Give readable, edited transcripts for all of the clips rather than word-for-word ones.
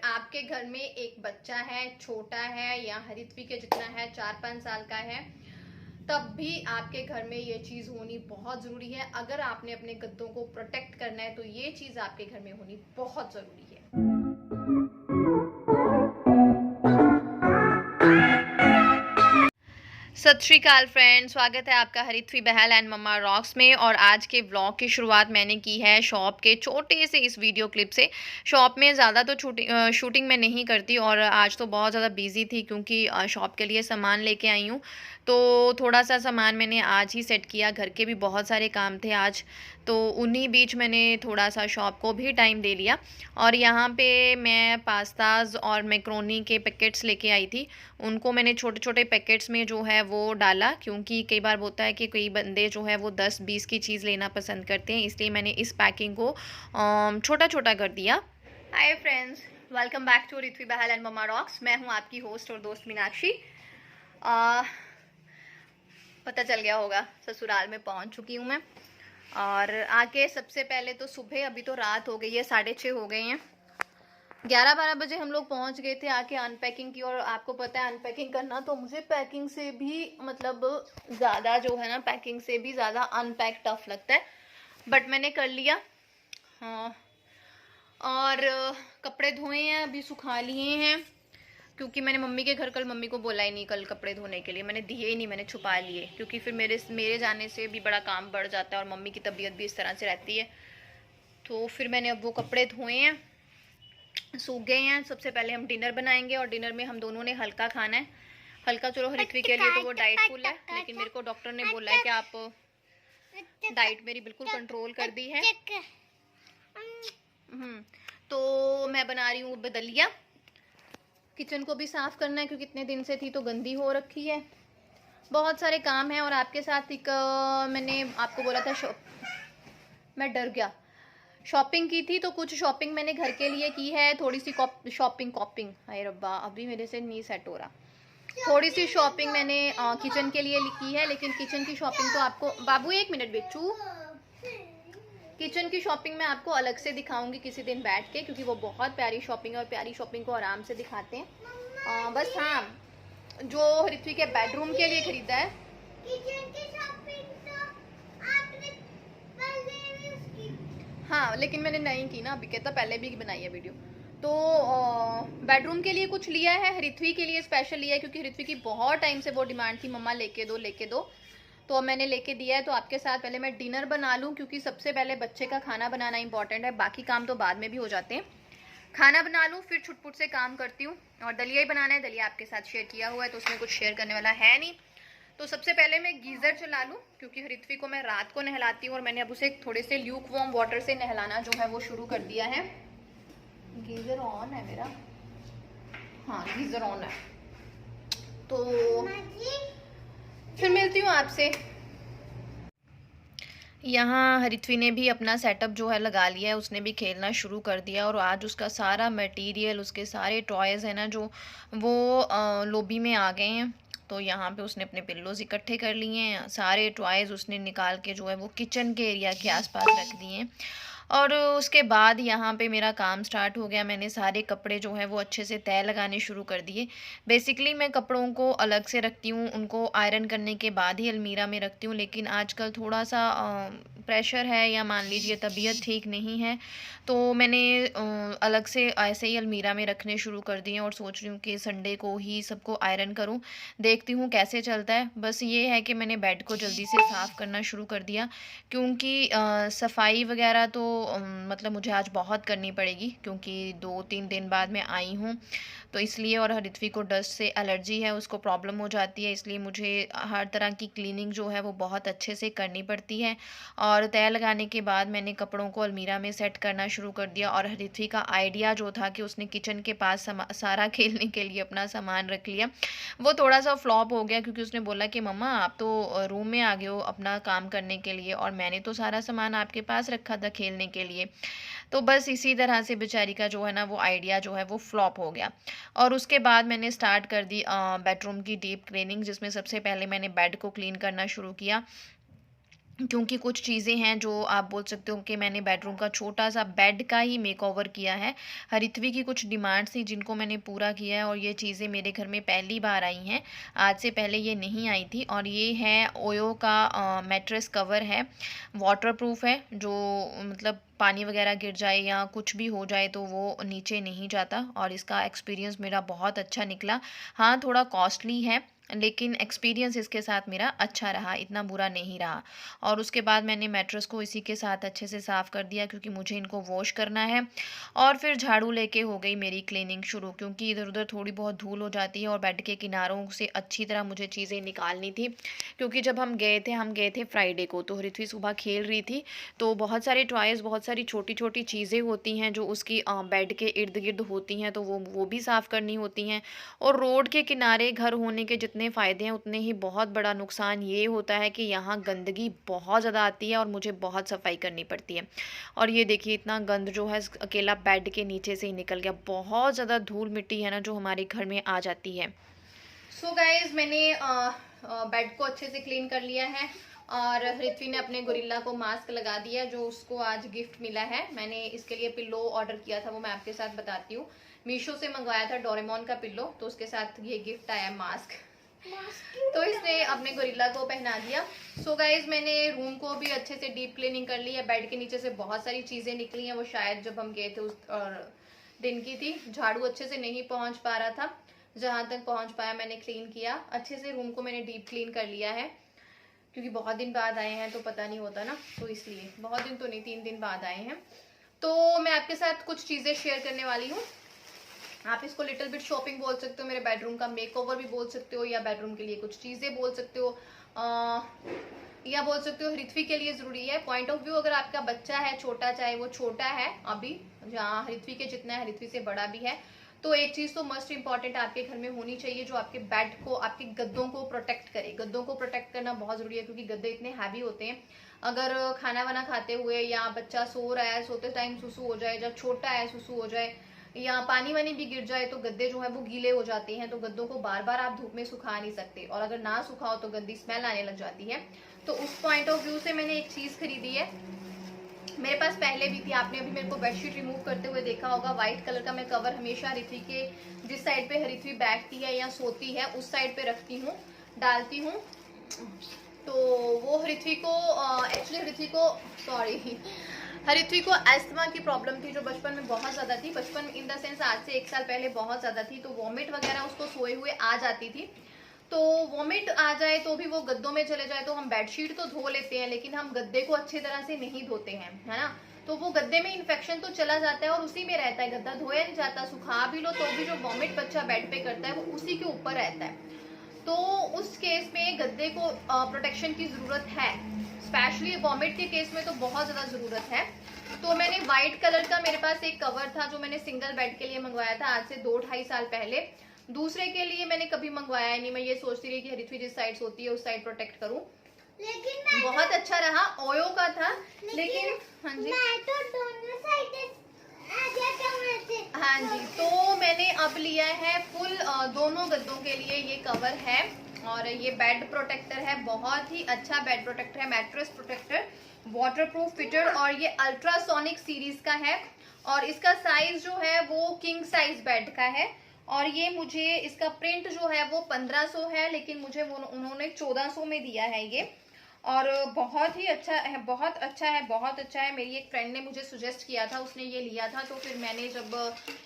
आपके घर में एक बच्चा है, छोटा है या हरित्वी के जितना है, 4-5 साल का है, तब भी आपके घर में ये चीज़ होनी बहुत ज़रूरी है। अगर आपने अपने गद्दों को प्रोटेक्ट करना है तो ये चीज़ आपके घर में होनी बहुत ज़रूरी है। सत श्री अकाल फ्रेंड, स्वागत है आपका हरित्वी बहल एंड मम्मा रॉक्स में। और आज के व्लॉग की शुरुआत मैंने की है शॉप के छोटे से इस वीडियो क्लिप से। शॉप में ज़्यादा तो शूटिंग मैं नहीं करती और आज तो बहुत ज़्यादा बिजी थी क्योंकि शॉप के लिए सामान लेके आई हूँ, तो थोड़ा सा सामान मैंने आज ही सेट किया। घर के भी बहुत सारे काम थे आज, तो उन्हीं बीच मैंने थोड़ा सा शॉप को भी टाइम दे लिया। और यहाँ पे मैं पास्ताज और मैक्रोनी के पैकेट्स लेके आई थी। उनको मैंने छोटे छोटे पैकेट्स में जो है वो डाला, क्योंकि कई बार होता है कि कई बंदे जो है वो 10-20 की चीज़ लेना पसंद करते हैं, इसलिए मैंने इस पैकिंग को छोटा छोटा कर दिया। Hi friends, welcome back to Harithvi Bahal and mama rocks. मैं हूँ आपकी होस्ट और दोस्त मीनाक्षी। पता चल गया होगा ससुराल में पहुँच चुकी हूँ मैं। और आके सबसे पहले तो सुबह, अभी तो रात हो गई है, 6:30 हो गए हैं, 11-12 बजे हम लोग पहुंच गए थे। आके अनपैकिंग की, और आपको पता है अनपैकिंग करना तो मुझे पैकिंग से भी मतलब ज़्यादा जो है ना, पैकिंग से भी ज़्यादा अनपैक टफ लगता है, बट मैंने कर लिया। हाँ, और कपड़े धोए हैं, अभी सुखा लिए हैं, क्योंकि मैंने मम्मी के घर कल मम्मी को बोला ही नहीं कल कपड़े धोने के लिए, मैंने दिए ही नहीं, मैंने छुपा लिए, क्योंकि फिर मेरे जाने से भी बड़ा काम बढ़ जाता है और मम्मी की तबीयत भी इस तरह से रहती है। तो फिर मैंने अब वो कपड़े धोए हैं, सूख गए हैं। सबसे पहले हम डिनर बनाएंगे और डिनर में हम दोनों ने हल्का खाना है। हल्का चलो हरित्वी के लिए तो वो डाइट फुल है, लेकिन मेरे को डॉक्टर ने बोला है कि आप डाइट मेरी बिल्कुल कंट्रोल कर दी है। तो मैं बना रही हूँ दलिया। किचन को भी साफ करना है क्योंकि इतने दिन से थी तो गंदी हो रखी है। बहुत सारे काम हैं। और आपके साथ एक मैंने आपको बोला था, मैं डर गया, शॉपिंग की थी, तो कुछ शॉपिंग मैंने घर के लिए की है, थोड़ी सी शॉपिंग हाय रब्बा, अभी मेरे से नहीं सेट हो रहा। थोड़ी सी शॉपिंग मैंने किचन के लिए की है, लेकिन किचन की शॉपिंग तो आपको, बाबू एक मिनट बेचू, किचन की शॉपिंग मैं आपको अलग से दिखाऊंगी किसी दिन बैठ के, क्योंकि वो बहुत प्यारी शॉपिंग है और प्यारी शॉपिंग को आराम से दिखाते हैं। बस हाँ, जो हरित्वी के बेडरूम के लिए खरीदा है, हाँ, लेकिन मैंने नहीं की ना, अभी कहता पहले भी बनाई है वीडियो। तो बेडरूम के लिए कुछ लिया है, हरित्वी के लिए स्पेशल लिया है, क्योंकि हरित्वी की बहुत टाइम से वो डिमांड थी, मम्मा लेके दो लेके दो, तो मैंने लेके दिया है। तो आपके साथ पहले मैं डिनर बना लूँ, क्योंकि सबसे पहले बच्चे का खाना बनाना इंपॉर्टेंट है, बाकी काम तो बाद में भी हो जाते हैं। खाना बना लूँ, फिर छुटपुट से काम करती हूँ। और दलिया ही बनाना है, दलिया आपके साथ शेयर किया हुआ है तो उसमें कुछ शेयर करने वाला है नहीं। तो सबसे पहले मैं गीज़र चला लूँ, क्योंकि हरित्वी को मैं रात को नहलाती हूँ और मैंने अब उसे थोड़े से ल्यूक वार्म वाटर से नहलाना जो है वो शुरू कर दिया है। गीज़र ऑन है मेरा, हाँ गीज़र ऑन है। तो फिर मिलती हूँ आपसे। यहाँ हरित्वी ने भी अपना सेटअप जो है लगा लिया है, उसने भी खेलना शुरू कर दिया। और आज उसका सारा मटेरियल, उसके सारे टॉयज़ है ना जो, वो लॉबी में आ गए हैं। तो यहाँ पे उसने अपने पिल्लोज इकट्ठे कर लिए हैं, सारे टॉयज़ उसने निकाल के जो है वो किचन के एरिया के आसपास रख दिए हैं। और उसके बाद यहाँ पे मेरा काम स्टार्ट हो गया। मैंने सारे कपड़े जो है वो अच्छे से तय लगाने शुरू कर दिए। बेसिकली मैं कपड़ों को अलग से रखती हूँ, उनको आयरन करने के बाद ही अलमीरा में रखती हूँ, लेकिन आजकल थोड़ा सा प्रेशर है, या मान लीजिए तबीयत ठीक नहीं है, तो मैंने अलग से ऐसे ही अलमीरा में रखने शुरू कर दिए और सोच रही हूँ कि संडे को ही सबको आयरन करूँ। देखती हूँ कैसे चलता है। बस ये है कि मैंने बेड को जल्दी से साफ़ करना शुरू कर दिया, क्योंकि सफाई वगैरह तो मतलब मुझे आज बहुत करनी पड़ेगी, क्योंकि 2-3 दिन बाद मैं आई हूँ, तो इसलिए। और हरित्वी को डस्ट से एलर्जी है, उसको प्रॉब्लम हो जाती है, इसलिए मुझे हर तरह की क्लीनिंग जो है वो बहुत अच्छे से करनी पड़ती है। और तय लगाने के बाद मैंने कपड़ों को अलमीरा में सेट करना शुरू कर दिया। और हरित्वी का आइडिया जो था कि उसने किचन के पास सारा खेलने के लिए अपना सामान रख लिया, वो थोड़ा सा फ्लॉप हो गया, क्योंकि उसने बोला कि मम्मा आप तो रूम में आ गए हो अपना काम करने के लिए, और मैंने तो सारा सामान आपके पास रखा था खेलने के लिए। तो बस इसी तरह से बेचारी का जो है ना वो आइडिया जो है वो फ्लॉप हो गया। और उसके बाद मैंने स्टार्ट कर दी बेडरूम की डीप क्लीनिंग, जिसमें सबसे पहले मैंने बेड को क्लीन करना शुरू किया। क्योंकि कुछ चीज़ें हैं जो आप बोल सकते हो कि मैंने बेडरूम का छोटा-सा बेड का ही मेकओवर किया है। हरिथवी की कुछ डिमांड्स थी जिनको मैंने पूरा किया है और ये चीज़ें मेरे घर में पहली बार आई हैं। आज से पहले ये नहीं आई थी और ये है ओयो का मैट्रेस कवर है। वाटरप्रूफ है, जो मतलब पानी वगैरह गिर जाए या कुछ भी हो जाए तो वो नीचे नहीं जाता और इसका एक्सपीरियंस मेरा बहुत अच्छा निकला। हाँ, थोड़ा कॉस्टली है लेकिन एक्सपीरियंस इसके साथ मेरा अच्छा रहा, इतना बुरा नहीं रहा। और उसके बाद मैंने मैट्रेस को इसी के साथ अच्छे से साफ़ कर दिया क्योंकि मुझे इनको वॉश करना है। और फिर झाड़ू लेके हो गई मेरी क्लीनिंग शुरू, क्योंकि इधर उधर थोड़ी बहुत धूल हो जाती है और बेड के किनारों से अच्छी तरह मुझे चीज़ें निकालनी थी। क्योंकि जब हम गए थे फ्राइडे को, तो ऋत्वी सुबह खेल रही थी, तो बहुत सारे टॉयज़, बहुत सारी छोटी छोटी चीज़ें होती हैं जो उसकी बेड के इर्द गिर्द होती हैं, तो वो भी साफ़ करनी होती हैं। और रोड के किनारे घर होने के जितने फ़ायदे हैं उतने ही बहुत बड़ा नुकसान ये होता है कि यहाँ गंदगी बहुत ज़्यादा आती है और मुझे बहुत सफाई करनी पड़ती है। और ये देखिए इतना गंद जो है अकेला बेड के नीचे से ही निकल गया, बहुत ज़्यादा धूल मिट्टी है ना जो हमारे घर में आ जाती है। सो गाइज, मैंने बेड को अच्छे से क्लीन कर लिया है और ऋत्वी ने अपने गोरिल्ला को मास्क लगा दिया जो उसको आज गिफ्ट मिला है। मैंने इसके लिए पिल्लो ऑर्डर किया था, वो मैं आपके साथ बताती हूँ। मीशो से मंगवाया था डोरेमोन का पिल्लो, तो उसके साथ ये गिफ्ट आया मास्क। तो इसने अपने गोरिल्ला को पहना दिया। सो गाइज, मैंने रूम को भी अच्छे से डीप क्लीनिंग कर ली है। बेड के नीचे से बहुत सारी चीजें निकली हैं, वो शायद जब हम गए थे उस दिन की थी। झाड़ू अच्छे से नहीं पहुंच पा रहा था, जहां तक पहुंच पाया मैंने क्लीन किया अच्छे से। रूम को मैंने डीप क्लीन कर लिया है क्योंकि बहुत दिन बाद आए हैं तो पता नहीं होता ना, तो इसलिए। बहुत दिन तो नहीं, 3 दिन बाद आए हैं। तो मैं आपके साथ कुछ चीजें शेयर करने वाली हूँ। आप इसको लिटिल बिट शॉपिंग बोल सकते हो, मेरे बेडरूम का मेकओवर भी बोल सकते हो, या बेडरूम के लिए कुछ चीजें बोल सकते हो, या बोल सकते हो ऋत्वी के लिए जरूरी है। पॉइंट ऑफ व्यू, अगर आपका बच्चा है छोटा, चाहे वो छोटा है अभी, जहाँ ऋत्वी के जितना है, ऋत्वी से बड़ा भी है, तो एक चीज तो मस्ट इंपॉर्टेंट आपके घर में होनी चाहिए जो आपके बेड को, आपके गद्दों को प्रोटेक्ट करे। गद्दों को प्रोटेक्ट करना बहुत जरूरी है क्योंकि गद्दे इतने हैवी होते हैं। अगर खाना वाना खाते हुए या बच्चा सो रहा है, सोते टाइम सुसु हो जाए, जब छोटा है सुसु हो जाए, या पानी वानी भी गिर जाए, तो गद्दे जो है वो गीले हो जाते हैं। तो गद्दों को बार बार आप धूप में सुखा नहीं सकते, और अगर ना सुखाओ तो गंदी स्मेल आने लग जाती है। तो उस पॉइंट ऑफ व्यू से मैंने एक चीज खरीदी है, मेरे पास पहले भी थी। आपने अभी मेरे को बेडशीट रिमूव करते हुए देखा होगा। व्हाइट कलर का मैं कवर हमेशा ऋत्वी के, जिस साइड पे ऋत्वी बैठती है या सोती है उस साइड पे रखती हूँ, डालती हूँ। तो वो ऋत्वी को एक्चुअली ऋत्वी को सॉरी ऋत्वी को अस्थमा की प्रॉब्लम थी जो बचपन में बहुत ज्यादा थी। बचपन इन द सेंस आज से 1 साल पहले बहुत ज्यादा थी। तो वॉमिट वगैरह उसको सोए हुए आ जाती थी। तो वॉमिट आ जाए तो भी वो गद्दों में चले जाए तो हम बेडशीट तो धो लेते हैं, लेकिन हम गद्दे को अच्छी तरह से नहीं धोते हैं, है ना। तो वो गद्दे में इन्फेक्शन तो चला जाता है और उसी में रहता है, गद्दा धोया नहीं जाता। सुखा भी लो तो भी जो वॉमिट बच्चा बेड पे करता है वो उसी के ऊपर रहता है। तो उस केस में गद्दे को प्रोटेक्शन की जरूरत है, स्पेशली वॉमिट के केस में तो बहुत ज्यादा जरूरत है। तो मैंने व्हाइट कलर का, मेरे पास एक कवर था जो मैंने सिंगल बेड के लिए मंगवाया था आज से 2-2.5 साल पहले। दूसरे के लिए मैंने कभी मंगवाया नहीं। मैं ये सोचती रही कि ऋत्वी जिस साइड होती है उस साइड प्रोटेक्ट करूं, लेकिन बहुत अच्छा रहा। ओयो का था, लेकिन हाँ जी, मैं तो दोनों साइड हाँ जी। तो मैंने अब लिया है फुल दोनों गद्दों के लिए ये कवर है, और ये बेड प्रोटेक्टर है, बहुत ही अच्छा बेड प्रोटेक्टर है, मैट्रेस प्रोटेक्टर, वाटरप्रूफ फिटेड, और ये अल्ट्रासोनिक सीरीज का है। और इसका साइज जो है वो किंग साइज बेड का है। और ये मुझे, इसका प्रिंट जो है वो 1500 है, लेकिन मुझे वो उन्होंने 1400 में दिया है ये। और बहुत ही अच्छा है, बहुत अच्छा है, बहुत अच्छा है। मेरी एक फ्रेंड ने मुझे सुजेस्ट किया था, उसने ये लिया था, तो फिर मैंने जब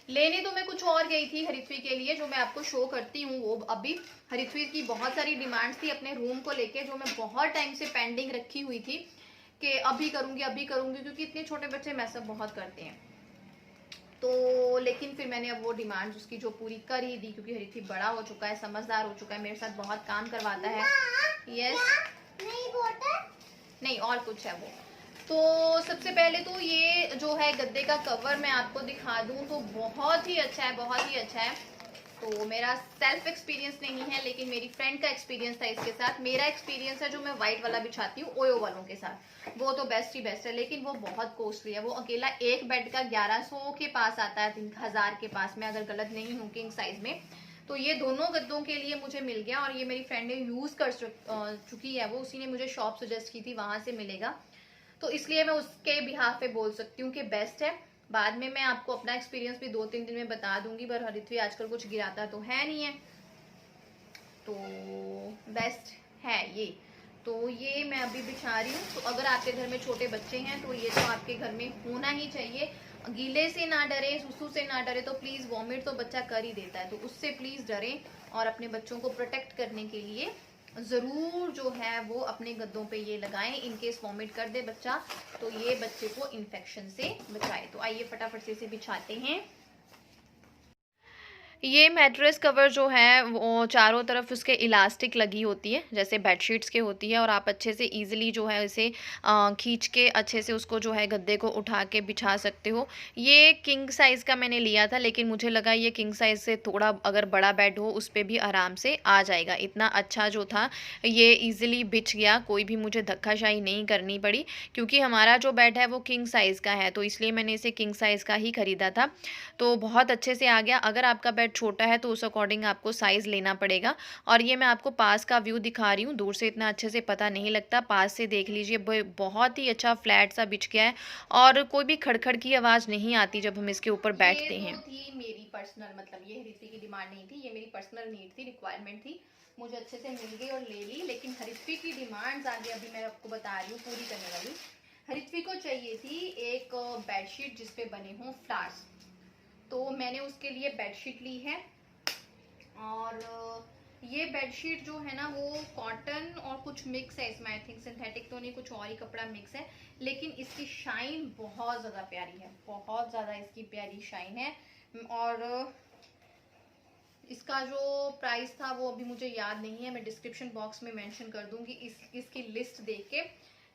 लेने, तो मैं कुछ और गई थी ऋत्वी के लिए, जो मैं आपको शो करती हूँ। वो अभी ऋत्वी की बहुत सारी डिमांड्स थी अपने रूम को लेके, जो मैं बहुत टाइम से पेंडिंग रखी हुई थी कि अभी करूंगी अभी करूंगी, क्योंकि इतने छोटे बच्चे मैसअप बहुत करते हैं। तो लेकिन फिर मैंने अब वो डिमांड उसकी जो पूरी कर ही दी, क्योंकि ऋत्वी बड़ा हो चुका है, समझदार हो चुका है, मेरे साथ बहुत काम करवाता है। यस, नहीं और कुछ है वो। तो सबसे पहले तो ये जो है गद्दे का कवर मैं आपको दिखा दूं तो बहुत ही अच्छा है, बहुत ही अच्छा है। तो मेरा सेल्फ एक्सपीरियंस नहीं है, लेकिन मेरी फ्रेंड का एक्सपीरियंस था इसके साथ। मेरा एक्सपीरियंस है जो मैं व्हाइट वाला बिछाती हूँ ओयो वालों के साथ, वो तो बेस्ट ही बेस्ट है, लेकिन वो बहुत कॉस्टली है। वो अकेला एक बेड का 1100 के पास आता है, 3000 के पास में, अगर गलत नहीं हूँ, किंग साइज में। तो ये दोनों गद्दों के लिए मुझे मिल गया और ये मेरी फ्रेंड ने यूज़ कर चुकी है, वो उसी ने मुझे शॉप सजेस्ट की थी, वहाँ से मिलेगा, तो इसलिए मैं उसके बिहाफ पे बोल सकती हूँ कि बेस्ट है। बाद में मैं आपको अपना एक्सपीरियंस भी 2-3 दिन में बता दूंगी, पर हरित्वी आजकल कुछ गिराता तो है नहीं है, तो बेस्ट है ये। तो ये मैं अभी बिछा रही हूँ। तो अगर आपके घर में छोटे बच्चे हैं तो ये तो आपके घर में होना ही चाहिए। गीले से ना डरे, सुसु से ना डरे, तो प्लीज़ वॉमिट तो बच्चा कर ही देता है, तो उससे प्लीज़ डरें और अपने बच्चों को प्रोटेक्ट करने के लिए ज़रूर जो है वो अपने गद्दों पे ये लगाएं। इनकेस वॉमिट कर दे बच्चा तो ये बच्चे को इन्फेक्शन से बचाए। तो आइए फटाफट से इसे बिछाते हैं। ये मैट्रेस कवर जो है वो चारों तरफ उसके इलास्टिक लगी होती है जैसे बेडशीट्स के होती है, और आप अच्छे से इजीली जो है इसे खींच के अच्छे से उसको जो है गद्दे को उठा के बिछा सकते हो। ये किंग साइज़ का मैंने लिया था, लेकिन मुझे लगा ये किंग साइज़ से थोड़ा अगर बड़ा बेड हो उस पर भी आराम से आ जाएगा। इतना अच्छा जो था ये ईजिली बिछ गया, कोई भी मुझे धक्काशाही नहीं करनी पड़ी, क्योंकि हमारा जो बेड है वो किंग साइज़ का है, तो इसलिए मैंने इसे किंग साइज़ का ही ख़रीदा था। तो बहुत अच्छे से आ गया। अगर आपका बेड छोटा है तो उस अकॉर्डिंग आपको साइज़ लेना पड़ेगा। और ये मैं आपको पास का व्यू दिखा रही हूँ, दूर से इतना अच्छे से पता नहीं लगता, पास से देख लीजिए। बहुत ही अच्छा फ्लैट सा बिछ गया है और कोई भी खड़खड़ की आवाज़ नहीं आती जब हम इसके ऊपर बैठते हैं। ये थी मेरी पर्सनल, मतलब ये हरित्वी की डिमांड नहीं थी, ये मेरी पर्सनल नीड थी, रिक्वायरमेंट थी, मुझे अच्छे से मिल गई और ले ली। लेकिन हरित्वी की डिमांड्स आगे अभी मैं आपको बता रही हूँ पूरी करने वाली। हरित्वी को चाहिए थी एक बेडशीट जिसपे बने हों फ्लावर्स, तो मैंने उसके लिए बेडशीट ली है। और ये बेडशीट जो है ना वो कॉटन और कुछ मिक्स है इसमें, आई थिंक सिंथेटिक तो नहीं, कुछ और ही कपड़ा मिक्स है, लेकिन इसकी शाइन बहुत ज़्यादा प्यारी है, बहुत ज़्यादा इसकी प्यारी शाइन है। और इसका जो प्राइस था वो अभी मुझे याद नहीं है, मैं डिस्क्रिप्शन बॉक्स में मेंशन कर दूंगी इसकी लिस्ट देख के।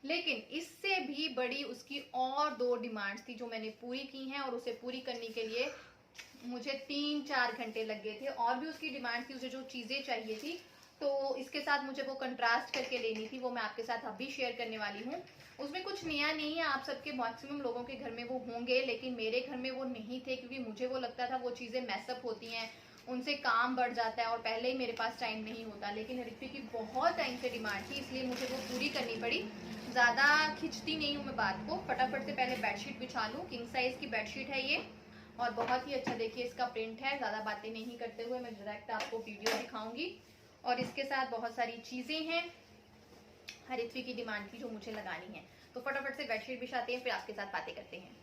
लेकिन इससे भी बड़ी उसकी और 2 डिमांड्स थी जो मैंने पूरी की हैं, और उसे पूरी करने के लिए मुझे 3-4 घंटे लग गए थे। और भी उसकी डिमांड थी, उसे जो चीज़ें चाहिए थी, तो इसके साथ मुझे वो कंट्रास्ट करके लेनी थी, वो मैं आपके साथ अभी शेयर करने वाली हूँ। उसमें कुछ नया नहीं है, आप सबके मैक्सिमम लोगों के घर में वो होंगे, लेकिन मेरे घर में वो नहीं थे, क्योंकि मुझे वो लगता था वो चीज़ें मैसअप होती हैं, उनसे काम बढ़ जाता है और पहले ही मेरे पास टाइम नहीं होता। लेकिन हरित्वी की बहुत टाइम से डिमांड थी, इसलिए मुझे वो पूरी करनी पड़ी। ज़्यादा खिंचती नहीं हूँ मैं बात को, फटाफट से पहले बेडशीट बिछा लूँ। किंग साइज़ की बेडशीट है ये और बहुत ही अच्छा देखिए इसका प्रिंट है। ज़्यादा बातें नहीं करते हुए मैं डायरेक्ट आपको वीडियो दिखाऊंगी। और इसके साथ बहुत सारी चीज़ें हैं हरित्वी की डिमांड की जो मुझे लगानी है। तो फटाफट से बेडशीट बिछाते हैं, फिर आपके साथ बातें करते हैं।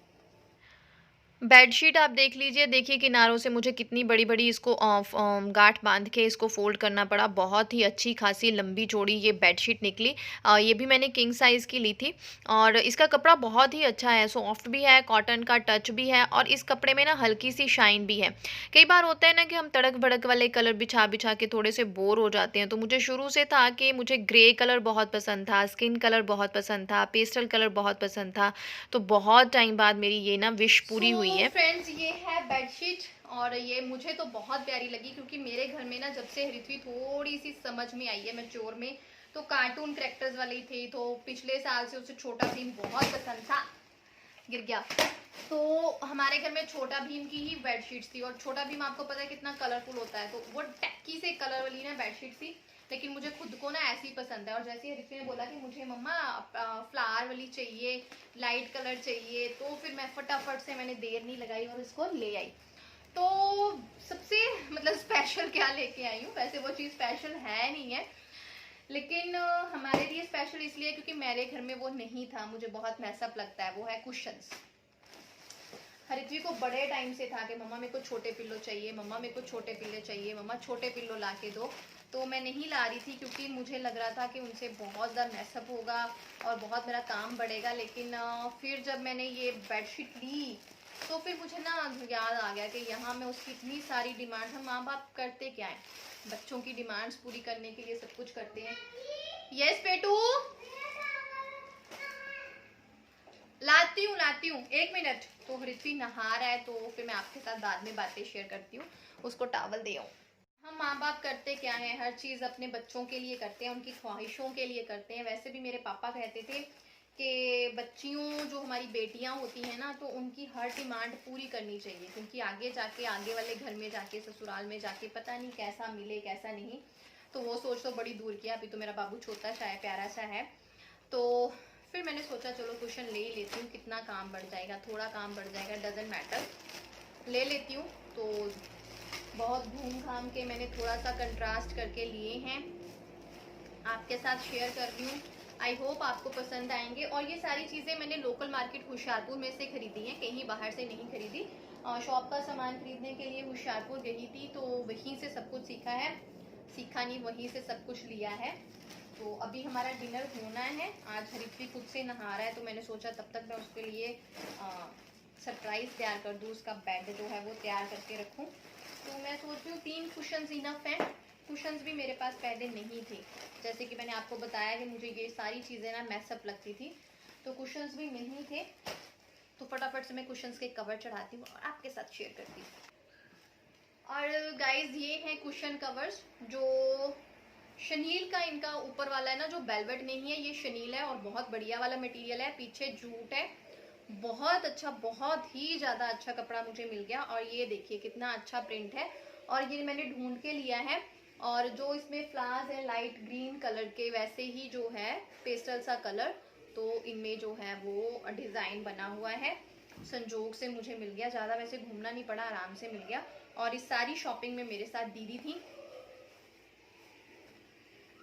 बेडशीट आप देख लीजिए, देखिए किनारों से मुझे कितनी बड़ी बड़ी इसको गांठ बांध के इसको फोल्ड करना पड़ा। बहुत ही अच्छी खासी लंबी चौड़ी ये बेडशीट निकली। ये भी मैंने किंग साइज़ की ली थी और इसका कपड़ा बहुत ही अच्छा है, सॉफ्ट भी है, कॉटन का टच भी है और इस कपड़े में ना हल्की सी शाइन भी है। कई बार होता है ना कि हम तड़क भड़क वाले कलर बिछा बिछा के थोड़े से बोर हो जाते हैं, तो मुझे शुरू से था कि मुझे ग्रे कलर बहुत पसंद था, स्किन कलर बहुत पसंद था, पेस्टल कलर बहुत पसंद था। तो बहुत टाइम बाद मेरी ये ना विश पूरी हुई है। फ्रेंड्स, ये है बेडशीट और ये मुझे तो बहुत प्यारी लगी, क्योंकि मेरे घर में ना जब से हरित्वी थोड़ी सी समझ में आई है मैच्योर में, तो कार्टून कैरेक्टर्स वाली थी, तो पिछले साल से उसे छोटा भीम बहुत पसंद था। गिर गया। तो हमारे घर में छोटा भीम की ही बेडशीट्स थी और छोटा भीम आपको पता है कितना कलरफुल होता है, तो वो टैक्की से कलर वाली ना बेडशीट थी, लेकिन मुझे खुद को ना ऐसी पसंद है। और जैसे हरित्वी ने बोला कि मुझे मम्मा फ्लावर वाली चाहिए, लाइट कलर चाहिए, तो फिर मैं फटाफट से मैंने देर नहीं लगाई और इसको ले आई। तो सबसे मतलब स्पेशल क्या लेके आई हूँ, वैसे वो चीज़ स्पेशल है नहीं है, लेकिन हमारे लिए स्पेशल इसलिए क्योंकि मेरे घर में वो नहीं था, मुझे बहुत मैसअप लगता है। वो है कुशन्स। हरित्वी को बड़े टाइम से था कि मम्मा मेरे को छोटे पिल्लो चाहिए, मम्मा मेरे को छोटे पिल्ले चाहिए, मम्मा छोटे पिल्लो ला के दो। तो मैं नहीं ला रही थी क्योंकि मुझे लग रहा था कि उनसे बहुत ज़्यादा मैसअप होगा और बहुत मेरा काम बढ़ेगा। लेकिन फिर जब मैंने ये बेडशीट ली तो फिर मुझे ना याद आ गया कि यहाँ में उसकी इतनी सारी डिमांड, हम माँ बाप करते क्या है, बच्चों की डिमांड्स पूरी करने के लिए सब कुछ करते हैं। यस पेटू, लाती हूँ 1 मिनट। तो हरित्वी नहा रहा है, तो फिर मैं आपके साथ बाद में बातें शेयर करती हूँ। उसको टॉवल दे आऊँ। हम माँ बाप करते क्या है, हर चीज़ अपने बच्चों के लिए करते हैं, उनकी ख्वाहिशों के लिए करते हैं। वैसे भी मेरे पापा कहते थे कि बच्चियों जो हमारी बेटियां होती हैं ना, तो उनकी हर डिमांड पूरी करनी चाहिए, क्योंकि आगे जाके आगे वाले घर में जाके ससुराल में जाके पता नहीं कैसा मिले कैसा नहीं। तो वो सोच तो बड़ी दूर किया। अभी तो मेरा बाबू छोटा सा है, प्यारा सा है। तो फिर मैंने सोचा चलो कुशन ले ही लेती हूँ, कितना काम बढ़ जाएगा, थोड़ा काम बढ़ जाएगा, डजेंट मैटर, ले लेती हूँ। तो बहुत घूम घाम के मैंने थोड़ा सा कंट्रास्ट करके लिए हैं, आपके साथ शेयर कर रही हूँ। आई होप आपको पसंद आएंगे। और ये सारी चीज़ें मैंने लोकल मार्केट होशियारपुर में से खरीदी हैं, कहीं बाहर से नहीं खरीदी। शॉप का सामान खरीदने के लिए होशियारपुर गई थी, तो वहीं से सब कुछ सीखा है, सीखा नहीं वहीं से सब कुछ लिया है। तो अभी हमारा डिनर होना है। आज हरिप्री खुद से नहा रहा है, तो मैंने सोचा तब तक मैं उसके लिए सरप्राइज़ तैयार कर दूँ, उसका बेड जो है वो तैयार करके रखूँ। तो मैं सोच रही हूँ 3 कुशन्स इनफ हैं। कुशन्स भी मेरे पास पहले नहीं थे, जैसे कि मैंने आपको बताया कि मुझे ये सारी चीज़ें ना मैसअप लगती थी, तो कुशन्स भी नहीं थे। तो फटाफट से मैं कुशन्स के कवर चढ़ाती हूँ और आपके साथ शेयर करती हूँ। और गाइज ये हैं कुशन कवर्स, जो शनील का इनका ऊपर वाला है ना, जो वेलवेट नहीं है, ये शनील है और बहुत बढ़िया वाला मटेरियल है। पीछे जूट है, बहुत अच्छा, बहुत ही ज़्यादा अच्छा कपड़ा मुझे मिल गया। और ये देखिए कितना अच्छा प्रिंट है, और ये मैंने ढूंढ के लिया है। और जो इसमें फ्लावर्स है लाइट ग्रीन कलर के, वैसे ही जो है पेस्टल सा कलर, तो इनमें जो है वो डिज़ाइन बना हुआ है। संजोग से मुझे मिल गया, ज़्यादा वैसे घूमना नहीं पड़ा, आराम से मिल गया। और इस सारी शॉपिंग में मेरे साथ दीदी थी,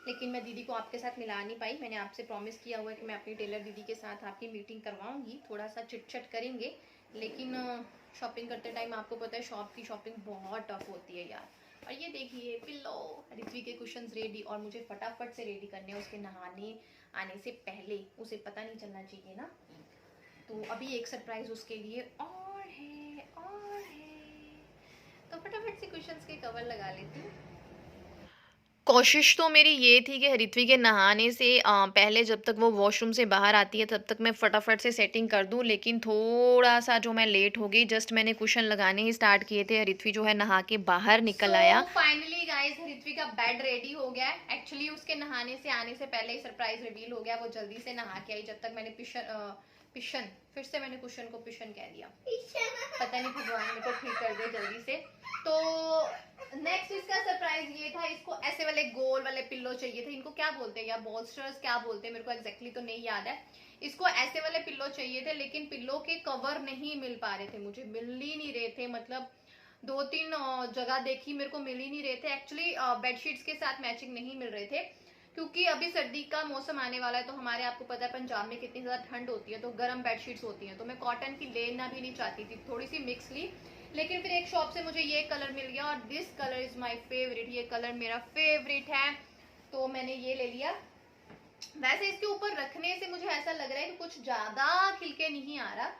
लेकिन मैं दीदी को आपके साथ मिला नहीं पाई। मैंने आपसे प्रॉमिस किया हुआ है कि मैं अपनी टेलर दीदी के साथ आपकी मीटिंग करवाऊंगी, थोड़ा सा चिट-चट करेंगे। लेकिन शॉपिंग करते टाइम आपको पता है शॉप की शॉपिंग बहुत टफ होती है यार। और ये देखिए पिल्लो, रित्वी के कुशन्स रेडी, और मुझे फटाफट से रेडी करने हैं उसके नहाने आने से पहले, उसे पता नहीं चलना चाहिए ना। तो अभी एक सरप्राइज उसके लिए और है, तो फटाफट से कुशन्स के कवर लगा लेती हूँ। कोशिश तो मेरी ये थी कि हरित्वी के नहाने से पहले, जब तक वो वॉशरूम से बाहर आती है तब तक मैं फटाफट से सेटिंग कर दूं, लेकिन थोड़ा सा जो मैं लेट हो गई। जस्ट मैंने कुशन लगाने ही स्टार्ट किए थे, हरित्वी जो है नहा के बाहर निकल आया। फाइनली गाइस हरित्वी का बेड रेडी हो गया है। एक्चुअली उसके नहाने से आने से पहले ही सरप्राइज रिवील हो गया, वो जल्दी से नहा के आई, जब तक मैंने पिशन, फिर से मैंने कुशन को पिशन कह दिया, पता नहीं भगवान मेरे को ठीक कर दे जल्दी से। तो नेक्स्ट इसका सरप्राइज ये था, इसको ऐसे वाले गोल वाले पिल्लो चाहिए थे। इनको क्या बोलते हैं, या बॉल्स्टर्स क्या बोलते हैं, मेरे को एग्जैक्टली तो नहीं याद है। इसको ऐसे वाले पिल्लो चाहिए थे, लेकिन पिल्लो के कवर नहीं मिल पा रहे थे, मुझे मिल ही नहीं रहे थे। मतलब 2-3 जगह देखी, मेरे को मिल ही नहीं रहे थे। एक्चुअली बेडशीट्स के साथ मैचिंग नहीं मिल रहे थे, क्योंकि अभी सर्दी का मौसम आने वाला है। तो हमारे आपको पता है पंजाब में कितनी ज़्यादा ठंड होती है, तो गर्म बेडशीट्स होती हैं। तो मैं कॉटन की लेना भी नहीं चाहती थी, थोड़ी सी मिक्स ली। लेकिन फिर एक शॉप से मुझे ये कलर मिल गया, और this colour is my favourite, ये कलर मेरा फेवरेट है, तो मैंने ये ले लिया। वैसे इसके ऊपर रखने से मुझे ऐसा लग रहा है कि कुछ ज़्यादा खिलके नहीं आ रहा,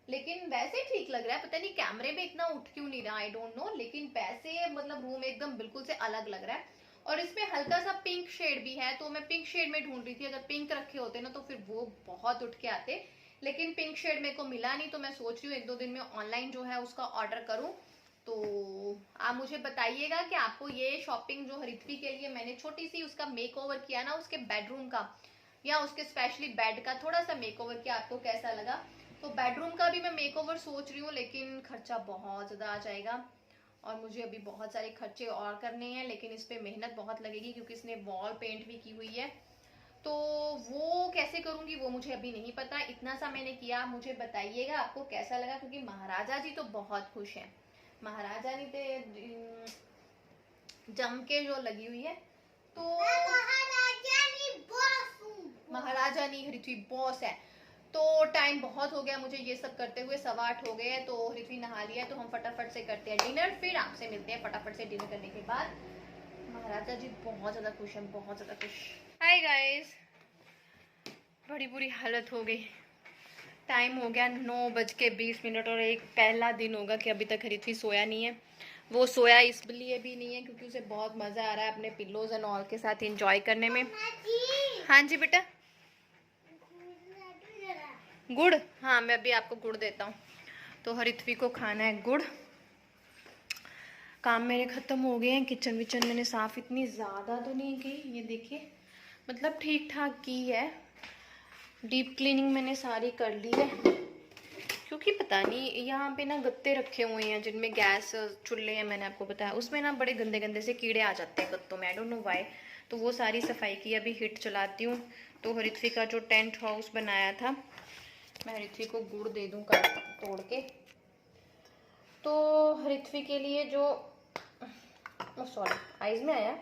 लेकिन वैसे ठीक लग रहा है। पता नहीं कैमरे में इतना उठ क्यों नहीं रहा, आई डोंट नो। लेकिन वैसे मतलब रूम एकदम बिल्कुल से अलग लग रहा है। और इसमें हल्का सा पिंक शेड भी है, तो मैं पिंक शेड में ढूंढ रही थी। अगर पिंक रखे होते ना तो फिर वो बहुत उठ के आते, लेकिन पिंक शेड मेरे को मिला नहीं। तो मैं सोच रही हूँ 1-2 दिन में ऑनलाइन जो है उसका ऑर्डर करूँ। तो आप मुझे बताइएगा कि आपको ये शॉपिंग जो हरित्वी के लिए मैंने छोटी सी उसका मेक ओवर किया ना, उसके बेडरूम का, या उसके स्पेशली बेड का थोड़ा सा मेक ओवर किया, आपको कैसा लगा। तो बेडरूम का भी मैं मेक ओवर सोच रही हूँ, लेकिन खर्चा बहुत ज़्यादा आ जाएगा, और मुझे अभी बहुत सारे खर्चे और करने हैं। लेकिन इस पर मेहनत बहुत लगेगी, क्योंकि इसने वॉल पेंट भी की हुई है, तो वो कैसे करूँगी वो मुझे अभी नहीं पता। इतना सा मैंने किया, मुझे बताइएगा आपको कैसा लगा, क्योंकि महाराजा जी तो बहुत खुश हैं। महाराजा जी तो जम के जो लगी हुई है। तो महाराजा नहीं, हरित्वी बॉस है। तो टाइम बहुत हो गया मुझे ये सब करते हुए, 8:15 हो गए हैं। तो हरित्वी नहा लिया, तो हम फटाफट से करते हैं डिनर, फिर आपसे मिलते हैं फटाफट से डिनर करने के बाद। महाराजा जी बहुत ज़्यादा खुश हैं, बहुत ज़्यादा खुश। हाय गाइस, बड़ी बुरी हालत हो गई। टाइम हो गया 9:20 और एक पहला दिन होगा कि अभी तक हरित्वी सोया नहीं है। वो सोया इसलिए भी नहीं है क्योंकि उसे बहुत मज़ा आ रहा है अपने पिल्लोज एंड ऑल के साथ एंजॉय करने में। हाँ जी बेटा, गुड़, हाँ मैं अभी आपको गुड़ देता हूँ। तो हरित्वी को खाना है गुड़। काम मेरे ख़त्म हो गए हैं। किचन विचन मैंने साफ़ इतनी ज़्यादा तो नहीं की, ये देखिए, मतलब ठीक ठाक की है। डीप क्लीनिंग मैंने सारी कर ली है, क्योंकि पता नहीं यहाँ पे ना गत्ते रखे हुए हैं जिनमें गैस चूल्हे हैं, मैंने आपको बताया, उसमें ना बड़े गंदे गंदे से कीड़े आ जाते हैं गत्तों में, आई डोंट नो व्हाई। तो वो सारी सफाई की, अभी हिट चलाती हूँ। तो हरित्वी का जो टेंट हाउस बनाया था, मैं हरित्वी को गुड़ दे दूँ काट तोड़ के। तो हरित्वी के लिए जो सॉरी आइज में आया,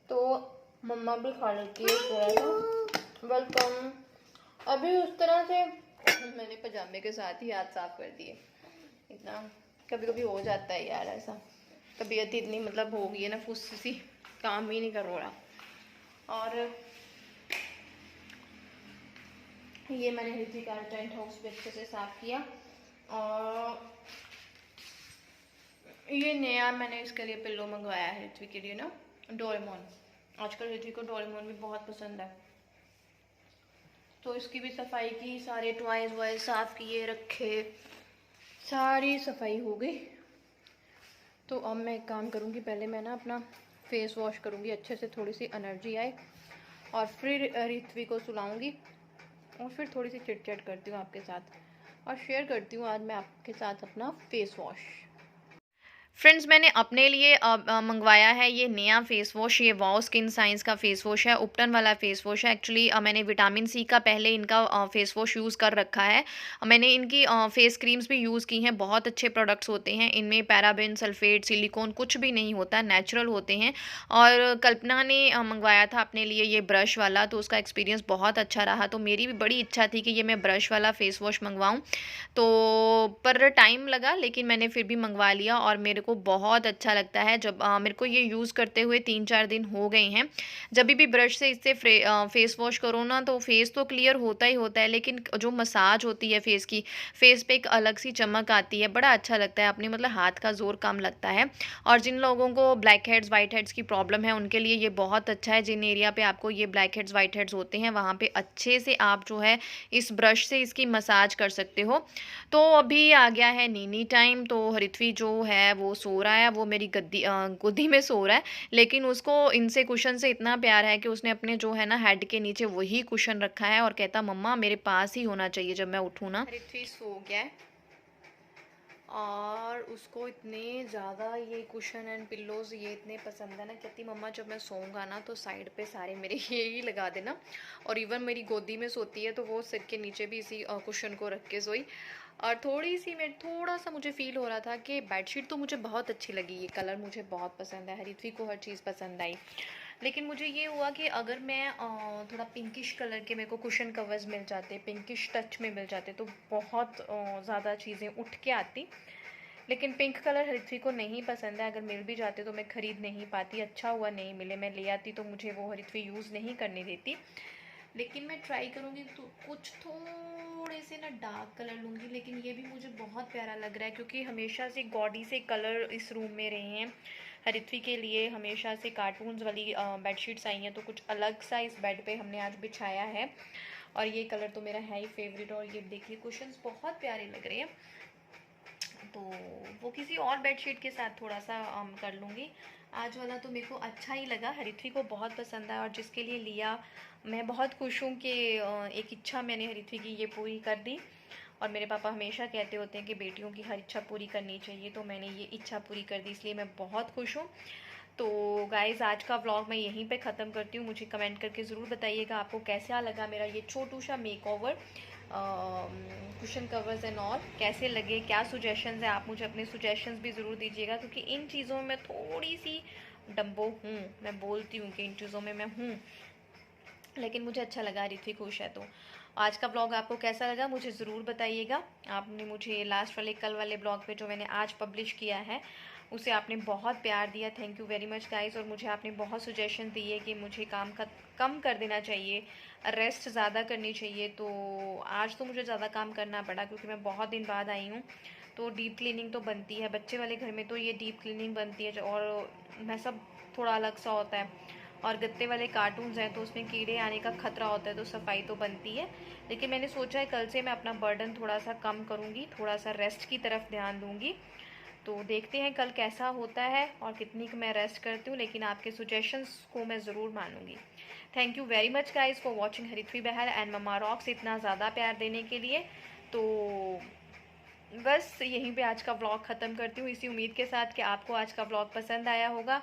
तो मम्मा भी खा लेती है थोड़ा सा। वेलकम। अभी उस तरह से मैंने पजामे के साथ ही हाथ साफ कर दिए। इतना कभी कभी हो जाता है यार ऐसा, तबीयत इतनी मतलब हो गई है ना फुस्सी, काम ही नहीं कर रहा। और ये मैंने हरित्वी का टेंट हाउस भी अच्छे से साफ किया। और ये नया मैंने इसके लिए पिल्लो मंगवाया है हरित्वी के लिए ना, डोरेमोन। आजकल हरित्वी को डोरेमोन भी बहुत पसंद है। तो इसकी भी सफाई की, सारे टॉयज वॉयज साफ किए रखे, सारी सफाई हो गई। तो अब मैं एक काम करूँगी, पहले मैं ना अपना फेस वॉश करूँगी अच्छे से, थोड़ी सी एनर्जी आए, और फिर हरित्वी को सुलाऊँगी, और फिर थोड़ी सी चिट चैट करती हूँ आपके साथ, और शेयर करती हूँ आज मैं आपके साथ अपना फेस वॉश। फ्रेंड्स, मैंने अपने लिए मंगवाया है ये नया फेस वॉश। ये वाओ स्किन साइंस का फेस वॉश है, उपटन वाला फेस वॉश है। एक्चुअली मैंने विटामिन सी का पहले इनका फेस वॉश यूज़ कर रखा है। मैंने इनकी फेस क्रीम्स भी यूज़ की हैं, बहुत अच्छे प्रोडक्ट्स होते हैं इनमें, पैराबेन, सल्फेट, सिलिकॉन कुछ भी नहीं होता, नेचुरल होते हैं। और कल्पना ने मंगवाया था अपने लिए ये ब्रश वाला, तो उसका एक्सपीरियंस बहुत अच्छा रहा। तो मेरी भी बड़ी इच्छा थी कि ये मैं ब्रश वाला फेस वॉश मंगवाऊँ, तो पर टाइम लगा, लेकिन मैंने फिर भी मंगवा लिया और मेरे को बहुत अच्छा लगता है। जब मेरे को ये यूज़ करते हुए 3-4 दिन हो गए हैं। जब भी ब्रश से इससे फेस वॉश करो ना, तो फेस तो क्लियर होता ही होता है, लेकिन जो मसाज होती है फेस की, फेस पे एक अलग सी चमक आती है, बड़ा अच्छा लगता है। अपने मतलब हाथ का जोर कम लगता है। और जिन लोगों को ब्लैक हेड्स वाइट हेड्स की प्रॉब्लम है, उनके लिए ये बहुत अच्छा है। जिन एरिया पे आपको ये ब्लैक हेड्स वाइट हेड्स होते हैं, वहाँ पे अच्छे से आप जो है इस ब्रश से इसकी मसाज कर सकते हो। तो अभी आ गया है नीनी टाइम, तो हरित्वी जो है वो सो रहा है, वो मेरी गोदी में सो रहा है, लेकिन उसको इनसे कुशन से इतना प्यार है कि उसने अपने जो है ना हेड के नीचे वही कुशन रखा है, और कहता मम्मा मेरे पास ही होना चाहिए जब मैं उठूँ ना। हरित्वी सो गया है, और उसको इतने ज़्यादा ये कुशन एंड पिल्लोज़ ये इतने पसंद है ना, कहती मम्मा जब मैं सोऊंगा ना तो साइड पे सारे मेरे ये ही लगा देना। और इवन मेरी गोदी में सोती है तो वो सिर के नीचे भी इसी कुशन को रख के सोई। और थोड़ा सा मुझे फ़ील हो रहा था कि बेडशीट तो मुझे बहुत अच्छी लगी, ये कलर मुझे बहुत पसंद है, हरित्वी को हर चीज़ पसंद आई। लेकिन मुझे ये हुआ कि अगर मैं थोड़ा पिंकिश कलर के मेरे को कुशन कवर्स मिल जाते, पिंकिश टच में मिल जाते, तो बहुत ज़्यादा चीज़ें उठ के आती। लेकिन पिंक कलर हरित्वी को नहीं पसंद है, अगर मिल भी जाते तो मैं ख़रीद नहीं पाती। अच्छा हुआ नहीं मिले, मैं ले आती तो मुझे वो हरित्वी यूज़ नहीं करने देती। लेकिन मैं ट्राई करूँगी तो कुछ थोड़े से ना डार्क कलर लूँगी, लेकिन ये भी मुझे बहुत प्यारा लग रहा है, क्योंकि हमेशा से गॉडी से कलर इस रूम में रहे हैं। हरित्वी के लिए हमेशा से कार्टून्स वाली बेडशीट्स आई हैं, तो कुछ अलग सा इस बेड पे हमने आज बिछाया है, और ये कलर तो मेरा है ही फेवरेट। और ये देखिए कुशन्स बहुत प्यारे लग रहे हैं, तो वो किसी और बेडशीट के साथ थोड़ा सा कर लूँगी। आज वाला तो मेरे को अच्छा ही लगा, हरित्वी को बहुत पसंद आया, और जिसके लिए लिया मैं बहुत खुश हूँ कि एक इच्छा मैंने हरित्वी की ये पूरी कर दी। और मेरे पापा हमेशा कहते होते हैं कि बेटियों की हर इच्छा पूरी करनी चाहिए, तो मैंने ये इच्छा पूरी कर दी, इसलिए मैं बहुत खुश हूँ। तो गाइज़, आज का व्लॉग मैं यहीं पे ख़त्म करती हूँ। मुझे कमेंट करके ज़रूर बताइएगा आपको कैसा लगा मेरा ये छोटू सा makeover, cushion covers and all कैसे लगे, क्या सुजेशंस है। आप मुझे अपने सुजेशंस भी ज़रूर दीजिएगा, क्योंकि इन चीज़ों में थोड़ी सी डम्बो हूँ, मैं बोलती हूँ कि इन चीज़ों में मैं हूँ, लेकिन मुझे अच्छा लगा, हरित्वी खुश है। तो आज का ब्लॉग आपको कैसा लगा मुझे ज़रूर बताइएगा। आपने मुझे लास्ट वाले कल वाले ब्लॉग पे जो मैंने आज पब्लिश किया है, उसे आपने बहुत प्यार दिया, thank you very much guys. और मुझे आपने बहुत सुजेशन दिए कि मुझे काम का कम कर देना चाहिए, रेस्ट ज़्यादा करनी चाहिए। तो आज तो मुझे ज़्यादा काम करना पड़ा, क्योंकि मैं बहुत दिन बाद आई हूँ, तो डीप क्लीनिंग तो बनती है। बच्चे वाले घर में तो ये डीप क्लीनिंग बनती है, और मैं सब थोड़ा अलग सा होता है। और गत्ते वाले कार्टून्स हैं तो उसमें कीड़े आने का खतरा होता है, तो सफाई तो बनती है। लेकिन मैंने सोचा है कल से मैं अपना बर्डन थोड़ा सा कम करूँगी, थोड़ा सा रेस्ट की तरफ ध्यान दूँगी। तो देखते हैं कल कैसा होता है और कितनी मैं रेस्ट करती हूँ, लेकिन आपके सजेशंस को मैं ज़रूर मानूंगी। Thank you very much guys for watching Harithvi Bahl and mama rocks इतना ज़्यादा प्यार देने के लिए। तो बस यहीं पे आज का व्लॉग ख़त्म करती हूँ, इसी उम्मीद के साथ कि आपको आज का व्लॉग पसंद आया होगा।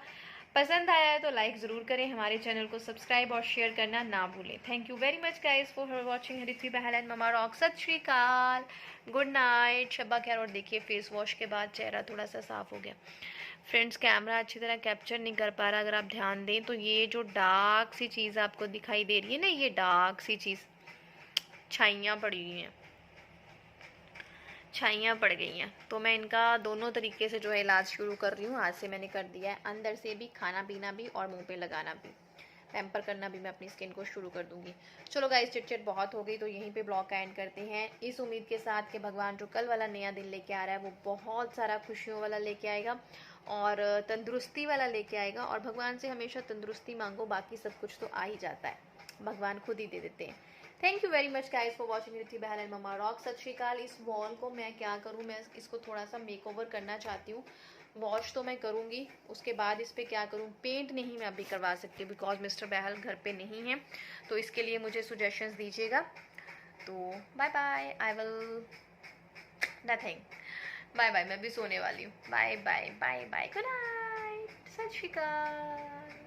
पसंद आया है तो लाइक ज़रूर करें, हमारे चैनल को सब्सक्राइब और शेयर करना ना भूलें। Thank you very much guys for watching Harithvi Bahl and mama rock. सत श्री अकाल, गुड नाइट, शब्बा खैर। और देखिए फेस वॉश के बाद चेहरा थोड़ा सा साफ़ हो गया। फ्रेंड्स कैमरा अच्छी तरह कैप्चर नहीं कर पा रहा, अगर आप ध्यान दें तो ये जो डार्क सी चीज़ आपको दिखाई दे रही है ना, ये डार्क सी चीज़ छाइयाँ पड़ी हुई हैं, छाइयाँ पड़ गई हैं। तो मैं इनका दोनों तरीके से जो है इलाज शुरू कर रही हूँ। आज से मैंने कर दिया है, अंदर से भी, खाना पीना भी और मुंह पे लगाना भी, पैम्पर करना भी मैं अपनी स्किन को शुरू कर दूंगी। चलो गाइस, चिट बहुत हो गई, तो यहीं पे ब्लॉग का एंड करते हैं, इस उम्मीद के साथ कि भगवान जो कल वाला नया दिन लेके आ रहा है वो बहुत सारा खुशियों वाला लेके आएगा और तंदुरुस्ती वाला लेके आएगा। और भगवान से हमेशा तंदुरुस्ती मांगो, बाकी सब कुछ तो आ ही जाता है, भगवान खुद ही दे देते हैं। Thank you very much guys for watching Harithvi Bahl and mama rock. सत श्री अकाल। इस वॉल को मैं क्या करूँ, मैं इसको थोड़ा सा मेकओवर करना चाहती हूँ। वॉश तो मैं करूँगी, उसके बाद इस पर क्या करूँ, पेंट नहीं मैं अभी करवा सकती बिकॉज मिस्टर बहल घर पे नहीं है, तो इसके लिए मुझे सुजेशंस दीजिएगा। तो bye bye, I will nothing, bye bye, मैं भी सोने वाली हूँ। Bye bye bye bye, good night, सत श्री अकाल।